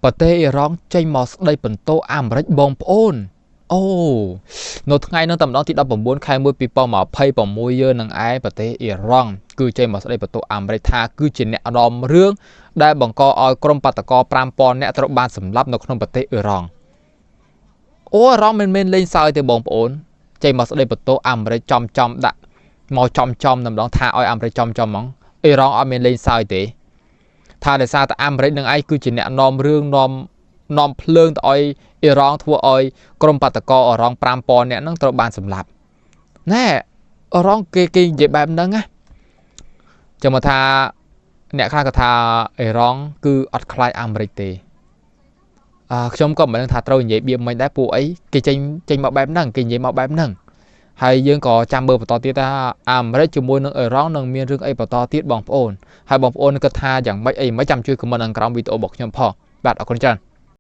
ប្រទេសអ៊ីរ៉ង់ចេញមកស្ដីបន្ទោអាមេរិកបងប្អូនអូនៅថ្ងៃនោះតែម្ដងទី19ខែ1 2026យើងនឹងឯប្រទេសអ៊ីរ៉ង់គឺចេញមកស្ដីបន្ទោអាមេរិកថាគឺជាអ្នកនាំរឿងដែលបង្កឲ្យក្រុមបាតកោ 5000 នាក់ត្រូវបានសម្លាប់នៅក្នុងប្រទេសអ៊ីរ៉ង់អូអ៊ីរ៉ង់មិនមែនលេងសើចទេបងប្អូនចេញមកស្ដីបន្ទោអាមេរិកចំដាក់មកចំតែម្ដងថាឲ្យអាមេរិកចំហ្មងអ៊ីរ៉ង់អត់មានលេងសើចទេថាដោយសារតែអាមេរិកនឹងឯងគឺជាអ្នកនាំរឿងនាំភ្លើងទៅឲ្យអ៊ីរ៉ង់ធ្វើឲ្យក្រុមបាតកោអ៊ីរ៉ង់ 5000 នាក់ហ្នឹងត្រូវបានសម្លាប់ណែអ៊ីរ៉ង់គេនិយាយបែបហ្នឹងណាចាំមកថាអ្នកខ្លះក៏ថាអ៊ីរ៉ង់គឺអត់ខ្លាចអាមេរិកទេខ្ញុំក៏មិនដឹងថាត្រូវនិយាយបៀមមិនដែរពួកអីគេចេញមកបែបហ្នឹងគេនិយាយមកបែបហ្នឹងហើយយើងក៏ចាំមើលបន្តទៀតថាអាមេរិកជាមួយនឹងអ៊ីរ៉ង់នឹងមានរឿងអីបន្តទៀតបងប្អូនហើយបងប្អូនគិតថាយ៉ាងម៉េចអីមិនចាំជួយខមមិនខាងក្រោមវីដេអូរបស់ខ្ញុំផងបាទអរគុណច្រើន